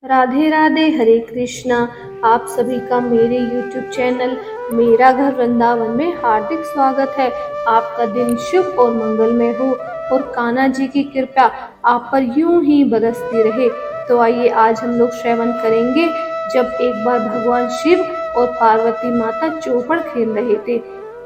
राधे राधे, हरे कृष्णा। आप सभी का मेरे YouTube चैनल मेरा घर वृंदावन में हार्दिक स्वागत है। आपका दिन शुभ और मंगलमय हो और कान्हा जी की कृपा आप पर यूं ही बरसती रहे। तो आइए आज हम लोग श्रवण करेंगे जब एक बार भगवान शिव और पार्वती माता चौपड़ खेल रहे थे।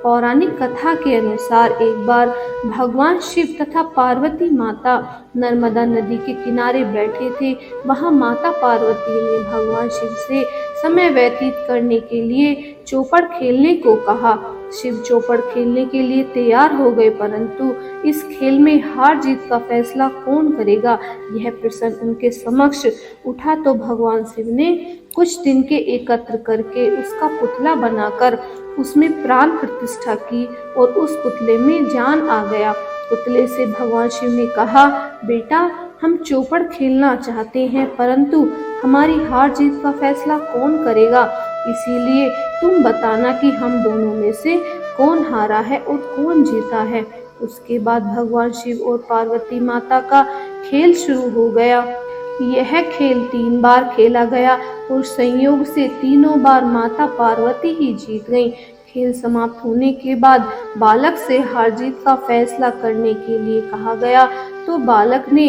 पौराणिक कथा के अनुसार एक बार भगवान शिव तथा पार्वती माता नर्मदा नदी के किनारे बैठे थे। वहां माता पार्वती ने भगवान शिव से समय व्यतीत करने के लिए चौपड़ खेलने को कहा। शिव चौपड़ खेलने के लिए तैयार हो गए, परंतु इस खेल में हार जीत का फैसला कौन करेगा, यह प्रश्न उनके समक्ष उठा। तो भगवान शिव ने कुछ दिन के एकत्र करके उसका पुतला बनाकर उसमें प्राण प्रतिष्ठा की और उस पुतले में जान आ गया। पुतले से भगवान शिव ने कहा, बेटा हम चौपड़ खेलना चाहते हैं, परंतु हमारी हार जीत का फैसला कौन करेगा, इसीलिए तुम बताना कि हम दोनों में से कौन हारा है और कौन जीता है। उसके बाद भगवान शिव और पार्वती माता का खेल शुरू हो गया। यह खेल 3 बार खेला गया और संयोग से तीनों बार माता पार्वती ही जीत गईं। खेल समाप्त होने के बाद बालक से हार जीत का फैसला करने के लिए कहा गया, तो बालक ने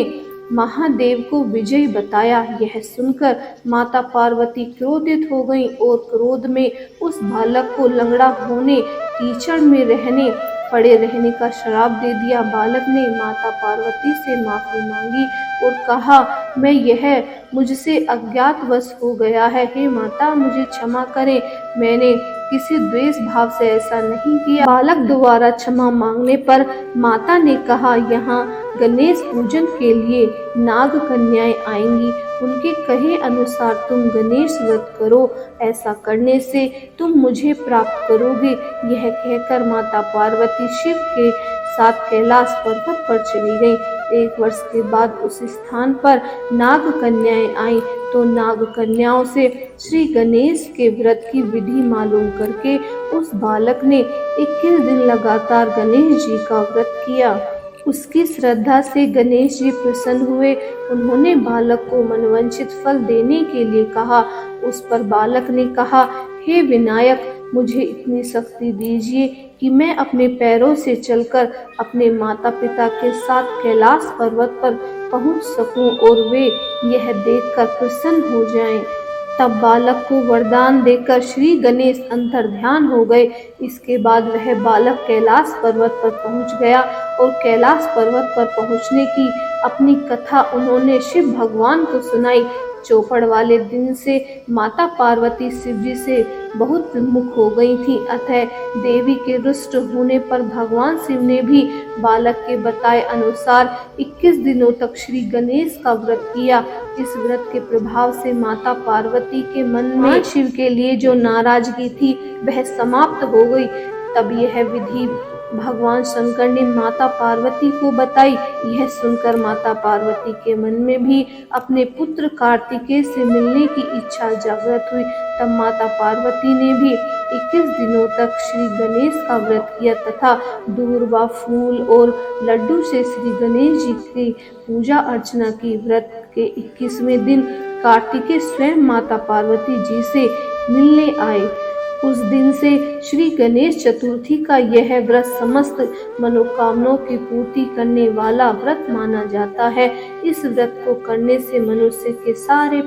महादेव को विजयी बताया। यह सुनकर माता पार्वती क्रोधित हो गईं और क्रोध में उस बालक को लंगड़ा होने, कीचड़ में पड़े रहने का श्राप दे दिया। बालक ने माता पार्वती से माफी मांगी और कहा, मैं यह मुझसे अज्ञातवश हो गया है, हे माता मुझे क्षमा करें, मैंने किसी द्वेष भाव से ऐसा नहीं किया। बालक दोबारा क्षमा मांगने पर माता ने कहा, यहाँ गणेश पूजन के लिए नाग कन्याएं आएंगी, उनके कहे अनुसार तुम गणेश व्रत करो, ऐसा करने से तुम मुझे प्राप्त करोगे। यह कहकर माता पार्वती शिव के साथ कैलाश पर्वत पर चली गईं। 1 वर्ष के बाद उस स्थान पर नाग कन्याएं आईं, तो नाग कन्याओं से श्री गणेश के व्रत की विधि मालूम करके उस बालक ने 21 दिन लगातार गणेश जी का व्रत किया। उसकी श्रद्धा से गणेश जी प्रसन्न हुए। उन्होंने बालक को मनवांछित फल देने के लिए कहा। उस पर बालक ने कहा, हे विनायक, मुझे इतनी शक्ति दीजिए कि मैं अपने पैरों से चलकर अपने माता पिता के साथ कैलाश पर्वत पर पहुंच सकूं और वे यह देखकर प्रसन्न हो जाएं। तब बालक को वरदान देकर श्री गणेश अंतर्ध्यान हो गए। इसके बाद वह बालक कैलाश पर्वत पर पहुंच गया और कैलाश पर्वत पर पहुंचने की अपनी कथा उन्होंने शिव भगवान को सुनाई। चौपड़ वाले दिन से माता पार्वती शिव जी से बहुत विमुख हो गई थी, अतः देवी के रुष्ट होने पर भगवान शिव ने भी बालक के बताए अनुसार 21 दिनों तक श्री गणेश का व्रत किया। इस व्रत के प्रभाव से माता पार्वती के मन में शिव के लिए जो नाराजगी थी वह समाप्त हो गई। तब यह विधि भगवान शंकर ने माता पार्वती को बताई। यह सुनकर माता पार्वती के मन में भी अपने पुत्र कार्तिकेय से मिलने की इच्छा जागृत हुई। तब माता पार्वती ने भी 21 दिनों तक श्री गणेश का व्रत किया तथा दूर्वा, फूल और लड्डू से श्री गणेश जी की पूजा अर्चना की। व्रत के 21वें दिन कार्तिकेय स्वयं माता पार्वती जी से मिलने आए। उस दिन से श्री गणेश चतुर्थी का यह व्रत समस्त मनोकामनाओं की पूर्ति करने वाला व्रत माना जाता है। इस व्रत को करने से मनुष्य के सारे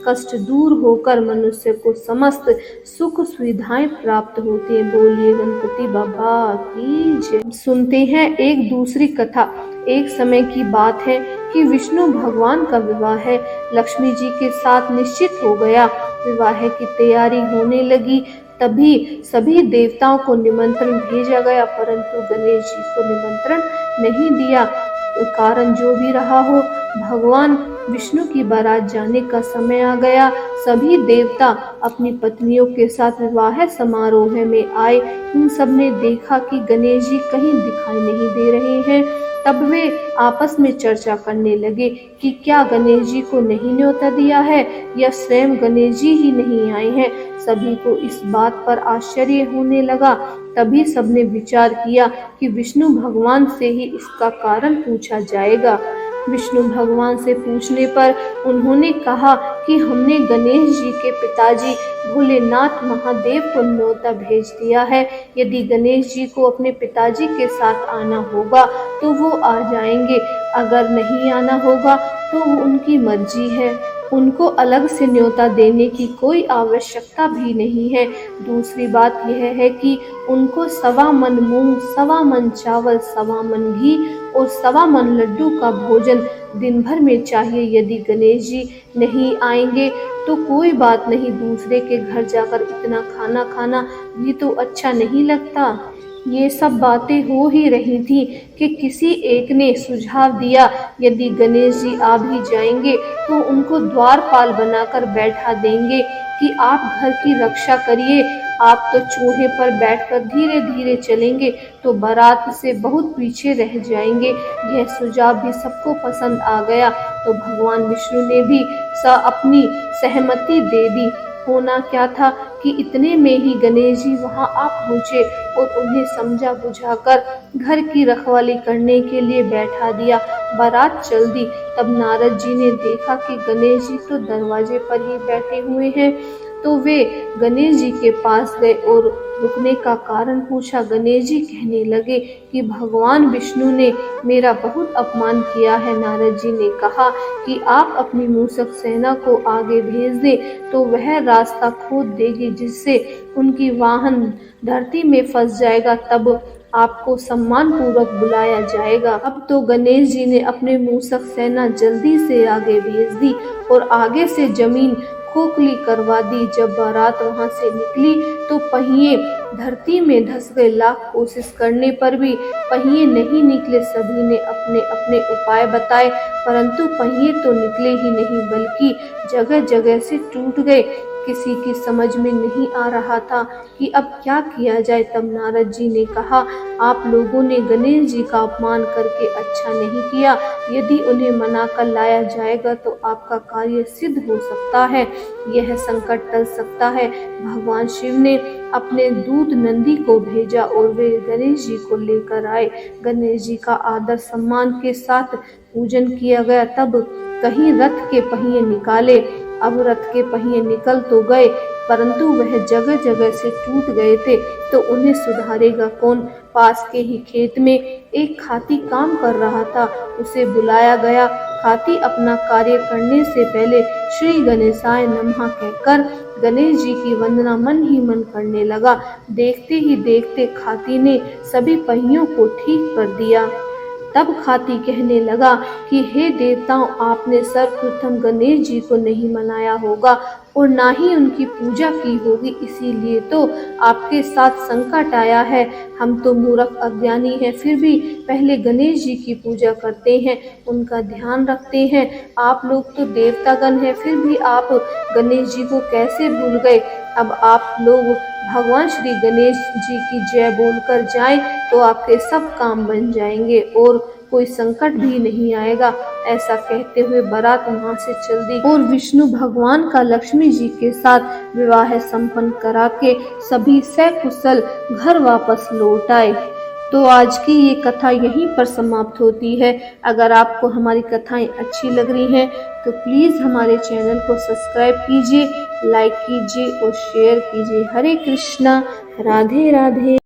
कष्ट दूर होकर मनुष्य को समस्त सुख सुविधाएं प्राप्त होती हैं। बोलिए गणपति बाबा की जय। सुनते हैं एक दूसरी कथा। एक समय की बात है कि विष्णु भगवान का विवाह लक्ष्मी जी के साथ निश्चित हो गया। विवाह की तैयारी होने लगी, तभी सभी देवताओं को निमंत्रण भेजा गया, परंतु गणेश जी को निमंत्रण नहीं दिया। कारण जो भी रहा हो, भगवान विष्णु की बारात जाने का समय आ गया। सभी देवता अपनी पत्नियों के साथ विवाह समारोह में आए। उन सब ने देखा कि गणेश जी कहीं दिखाई नहीं दे रहे हैं। तब वे आपस में चर्चा करने लगे कि क्या गणेश जी को नहीं न्योता दिया है या स्वयं गणेश जी ही नहीं आए हैं। सभी को इस बात पर आश्चर्य होने लगा। तभी सबने विचार किया कि विष्णु भगवान से ही इसका कारण पूछा जाएगा। विष्णु भगवान से पूछने पर उन्होंने कहा कि हमने गणेश जी के पिताजी भोलेनाथ महादेव को न्योता भेज दिया है। यदि गणेश जी को अपने पिताजी के साथ आना होगा तो वो आ जाएंगे, अगर नहीं आना होगा तो वो उनकी मर्जी है। उनको अलग से न्योता देने की कोई आवश्यकता भी नहीं है। दूसरी बात यह है कि उनको 1.25 मन मूंग, 1.25 मन चावल, 1.25 मन घी और 1.25 मन लड्डू का भोजन दिन भर में चाहिए। यदि गणेश जी नहीं आएंगे तो कोई बात नहीं, दूसरे के घर जाकर इतना खाना खाना भी तो अच्छा नहीं लगता। ये सब बातें हो ही रही थी कि किसी एक ने सुझाव दिया, यदि गणेश जी आ भी जाएंगे तो उनको द्वारपाल बनाकर बैठा देंगे कि आप घर की रक्षा करिए। आप तो चूहे पर बैठकर धीरे धीरे चलेंगे तो बारात से बहुत पीछे रह जाएंगे। यह सुझाव भी सबको पसंद आ गया तो भगवान विष्णु ने भी अपनी सहमति दे दी। होना क्या था कि इतने में ही गणेश जी वहां आ पहुंचे और उन्हें समझा बुझाकर घर की रखवाली करने के लिए बैठा दिया। बारात चल दी। तब नारद जी ने देखा कि गणेश जी तो दरवाजे पर ही बैठे हुए हैं, तो वे गणेश जी के पास गए और रुकने का कारण पूछा। गणेश जी कहने लगे कि भगवान विष्णु ने मेरा बहुत अपमान किया है। नारद जी ने कहा कि आप अपनी मूषक सेना को आगे भेज दें तो वह रास्ता खोद देगी, जिससे उनकी वाहन धरती में फंस जाएगा, तब आपको सम्मान पूर्वक बुलाया जाएगा। अब तो गणेश जी ने अपने मूषक सेना जल्दी से आगे भेज दी और आगे से जमीन खोखली करवा दी। जब बारात वहां से निकली तो पहिए धरती में धंस गए। लाख कोशिश करने पर भी पहिए नहीं निकले। सभी ने अपने अपने उपाय बताए, परंतु पहिए तो निकले ही नहीं, बल्कि जगह जगह से टूट गए। किसी की समझ में नहीं आ रहा था कि अब क्या किया जाए। तब नारद जी ने कहा, आप लोगों ने गणेश जी का अपमान करके अच्छा नहीं किया। यदि उन्हें मना कर लाया जाएगा तो आपका कार्य सिद्ध हो सकता है, यह संकट टल सकता है। भगवान शिव ने अपने दूत नंदी को भेजा और वे गणेश जी को लेकर आए। गणेश जी का आदर सम्मान के साथ पूजन किया गया। तब कहीं रथ के पहिए निकाले। अब रथ के पहिए निकल तो गए, परंतु वह जगह जगह से टूट गए थे, तो उन्हें सुधारेगा कौन। पास के ही खेत में एक खाती काम कर रहा था, उसे बुलाया गया। खाती अपना कार्य करने से पहले श्री गणेशाय नमः कहकर गणेश जी की वंदना मन ही मन करने लगा। देखते ही देखते खाती ने सभी पहियों को ठीक कर दिया। तब खाती कहने लगा कि हे देवताओं, आपने सर्वप्रथम गणेश जी को नहीं मनाया होगा और ना ही उनकी पूजा की होगी, इसीलिए तो आपके साथ संकट आया है। हम तो मूर्ख अज्ञानी हैं, फिर भी पहले गणेश जी की पूजा करते हैं, उनका ध्यान रखते हैं। आप लोग तो देवतागण हैं, फिर भी आप गणेश जी को कैसे भूल गए। अब आप लोग भगवान श्री गणेश जी की जय बोलकर जाएं तो आपके सब काम बन जाएंगे और कोई संकट भी नहीं आएगा। ऐसा कहते हुए बारात वहां से चल दी और विष्णु भगवान का लक्ष्मी जी के साथ विवाह संपन्न करा के सभी सकुशल घर वापस लौट आए। तो आज की ये कथा यहीं पर समाप्त होती है। अगर आपको हमारी कथाएं अच्छी लग रही हैं तो प्लीज़ हमारे चैनल को सब्सक्राइब कीजिए, लाइक कीजिए और शेयर कीजिए। हरे कृष्णा, राधे राधे।